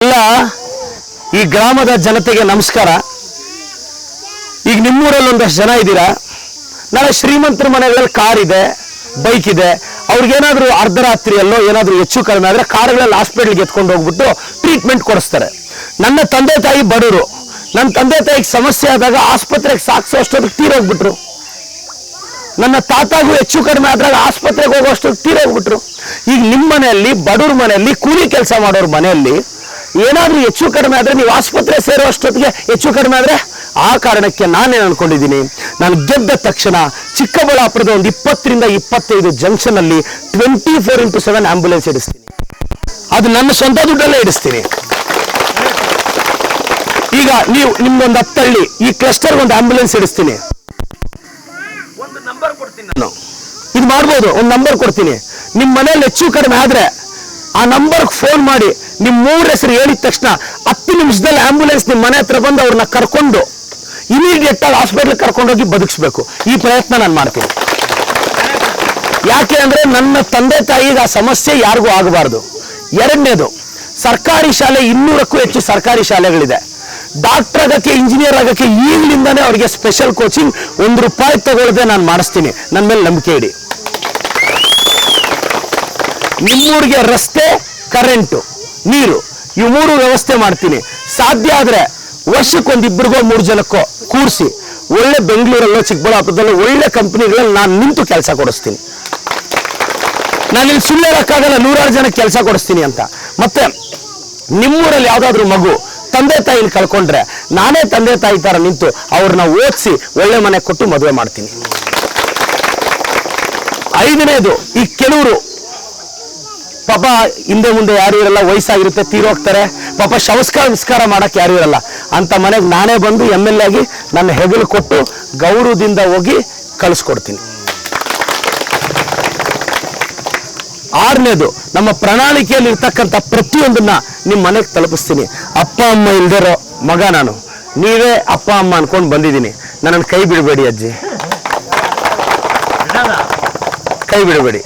ಎಲ್ಲ ಈ ಗ್ರಾಮದ ಜನತೆಗೆ ನಮಸ್ಕಾರ. ಈಗ ನಿಮ್ಮೂರಲ್ಲಿ ಒಂದಷ್ಟು ಜನ ಇದ್ದೀರಾ, ನಾಳೆ ಶ್ರೀಮಂತರ ಮನೆಗಳಲ್ಲಿ ಕಾರ್ ಇದೆ, ಬೈಕ್ ಇದೆ, ಅವ್ರಿಗೇನಾದ್ರೂ ಅರ್ಧರಾತ್ರಿಯಲ್ಲೋ ಏನಾದ್ರೂ ಹೆಚ್ಚು ಕಡಿಮೆ ಆದ್ರೆ ಕಾರ್ಗಳಲ್ಲಿ ಹಾಸ್ಪಿಟಲ್ಗೆ ಎತ್ಕೊಂಡು ಹೋಗ್ಬಿಟ್ಟು ಟ್ರೀಟ್ಮೆಂಟ್ ಕೊಡಿಸ್ತಾರೆ. ನನ್ನ ತಂದೆ ತಾಯಿ ಬಡವರು, ನನ್ನ ತಂದೆ ತಾಯಿಗೆ ಸಮಸ್ಯೆ ಆದಾಗ ಆಸ್ಪತ್ರೆಗೆ ಸಾಗಿಸೋಷ್ಟೊತ್ತಿಗೆ ತೀರೋಗ್ಬಿಟ್ರು. ನನ್ನ ತಾತಾಗೂ ಹೆಚ್ಚು ಕಡಿಮೆ ಆದಾಗ ಆಸ್ಪತ್ರೆಗೆ ಹೋಗೋಷ್ಟು ತೀರೋಗ್ಬಿಟ್ರು. ಈಗ ನಿಮ್ಮ ಮನೆಯಲ್ಲಿ, ಬಡವ್ರ ಮನೆಯಲ್ಲಿ, ಕೂಲಿ ಕೆಲಸ ಮಾಡೋರ ಮನೆಯಲ್ಲಿ ಏನಾದ್ರೂ ಹೆಚ್ಚು ಕಡಿಮೆ ಆದ್ರೆ ನೀವು ಆಸ್ಪತ್ರೆ ಸೇರೋ ಅಷ್ಟೊತ್ತಿಗೆ ಹೆಚ್ಚು ಕಡಿಮೆ ಆದ್ರೆ ಆ ಕಾರಣಕ್ಕೆ ನಾನೇನು ಅನ್ಕೊಂಡಿದ್ದೀನಿ, ನಾನು ಗೆದ್ದ ತಕ್ಷಣ ಚಿಕ್ಕಬಳ್ಳಾಪುರದ ಒಂದು 20 ರಿಂದ 25 ಜಂಕ್ಷನ್ ಅಲ್ಲಿ 24x7 ಆಂಬ್ಯುಲೆನ್ಸ್ ಇಡಿಸ್ತೀನಿ. ಅದು ನನ್ನ ಸ್ವಂತ ದುಡ್ಡಲ್ಲೇ ಇಡಿಸ್ತೀನಿ. ಈಗ ನೀವು ನಿಮ್ದೊಂದು 10 ಹಳ್ಳಿ ಈ ಕ್ಲಸ್ಟರ್ ಒಂದು ಆಂಬ್ಯುಲೆನ್ಸ್ ಇಡಿಸ್ತೀನಿ. ಒಂದು ನಂಬರ್ ಕೊಡ್ತೀನಿ ನಾನು, ಇದು ಮಾಡ್ಬೋದು. ಒಂದು ನಂಬರ್ ಕೊಡ್ತೀನಿ, ನಿಮ್ಮ ಮನೆಯಲ್ಲಿ ಹೆಚ್ಚು ಕಡಿಮೆ ಆದ್ರೆ ಆ ನಂಬರ್ಗೆ ಫೋನ್ ಮಾಡಿ ನಿಮ್ಮ 3 ಹೆಸರು ಹೇಳಿದ ತಕ್ಷಣ 10 ನಿಮಿಷದಲ್ಲಿ ಆಂಬ್ಯುಲೆನ್ಸ್ ನಿಮ್ಮ ಮನೆ ಹತ್ರ ಬಂದು ಅವ್ರನ್ನ ಕರ್ಕೊಂಡು ಇಮಿಡಿಯೇಟ್ ಆಗಿ ಹಾಸ್ಪಿಟಲ್ ಕರ್ಕೊಂಡೋಗಿ ಬದುಕಿಸ್ಬೇಕು. ಈ ಪ್ರಯತ್ನ ನಾನು ಮಾಡ್ತೀನಿ. ಯಾಕೆ ಅಂದ್ರೆ ನನ್ನ ತಂದೆ ತಾಯಿಗೆ ಆ ಸಮಸ್ಯೆ ಯಾರಿಗೂ ಆಗಬಾರ್ದು. ಎರಡನೇದು, ಸರ್ಕಾರಿ ಶಾಲೆ 200ಕ್ಕೂ ಹೆಚ್ಚು ಸರ್ಕಾರಿ ಶಾಲೆಗಳಿದೆ. ಡಾಕ್ಟರ್ ಆಗಕ್ಕೆ, ಇಂಜಿನಿಯರ್ ಆಗಕ್ಕೆ ಈಗಲಿಂದಾನೇ ಅವರಿಗೆ ಸ್ಪೆಷಲ್ ಕೋಚಿಂಗ್ ₹1 ತಗೊಳ್ಳದೆ ನಾನು ಮಾಡಿಸ್ತೀನಿ. ನನ್ನ ಮೇಲೆ ನಂಬಿಕೆ ಇಡಿ. ನಿಮ್ಮೂರಿಗೆ ರಸ್ತೆ, ಕರೆಂಟು, ನೀರು ಇವು 3 ವ್ಯವಸ್ಥೆ ಮಾಡ್ತೀನಿ. ಸಾಧ್ಯ ಆದ್ರೆ ವರ್ಷಕ್ಕೊಂದು 2-3 ಜನಕ್ಕೋ ಕೂರಿಸಿ ಒಳ್ಳೆ ಬೆಂಗಳೂರಲ್ಲೋ ಚಿಕ್ಕಬಳ್ಳಾಪುರದಲ್ಲೋ ಒಳ್ಳೆ ಕಂಪನಿಗಳಲ್ಲಿ ನಾನು ನಿಂತು ಕೆಲಸ ಕೊಡಿಸ್ತೀನಿ. ನಾನು ಇಲ್ಲಿ ಸುಳ್ಳು ಹೇಳಕ್ಕಾಗಲ್ಲ 100 ಜನಕ್ಕೆ ಕೆಲಸ ಕೊಡಿಸ್ತೀನಿ ಅಂತ. ಮತ್ತೆ ನಿಮ್ಮೂರಲ್ಲಿ ಯಾವ್ದಾದ್ರು ಮಗು ತಂದೆ ತಾಯಿನ ಕಳ್ಕೊಂಡ್ರೆ ನಾನೇ ತಂದೆ ತಾಯಿ ತರ ನಿಂತು ಅವ್ರನ್ನ ಓದಿಸಿ ಒಳ್ಳೆ ಮನೆ ಕೊಟ್ಟು ಮದುವೆ ಮಾಡ್ತೀನಿ. 5ನೇದು, ಈ ಕೆಲವರು ಪಾಪ ಹಿಂದೆ ಮುಂದೆ ಯಾರು ಇರಲ್ಲ, ವಯಸ್ಸಾಗಿರುತ್ತೆ, ತೀರೋಗ್ತಾರೆ, ಪಾಪ ಸಂಸ್ಕಾರ ಮಾಡಕ್ಕೆ ಯಾರು ಇರಲ್ಲ. ಅಂತ ಮನೆಗೆ ನಾನೇ ಬಂದು MLA ಆಗಿ ನನ್ನ ಹೆಗಲು ಕೊಟ್ಟು ಗೌರವದಿಂದ ಹೋಗಿ ಕಳಿಸ್ಕೊಡ್ತೀನಿ. 6ನೇದು, ನಮ್ಮ ಪ್ರಣಾಳಿಕೆಯಲ್ಲಿ ಇರ್ತಕ್ಕಂಥ ಪ್ರತಿಯೊಂದನ್ನ ನಿಮ್ಮ ಮನೆಗೆ ತಲುಪಿಸ್ತೀನಿ. ಅಪ್ಪ ಅಮ್ಮ ಇಲ್ದಿರೋ ಮಗ ನಾನು, ನೀವೇ ಅಪ್ಪ ಅಮ್ಮ ಅನ್ಕೊಂಡು ಬಂದಿದ್ದೀನಿ. ನನ್ನನ್ನು ಕೈ ಬಿಡಬೇಡಿ ಅಜ್ಜಿ, ಕೈ ಬಿಡಬೇಡಿ.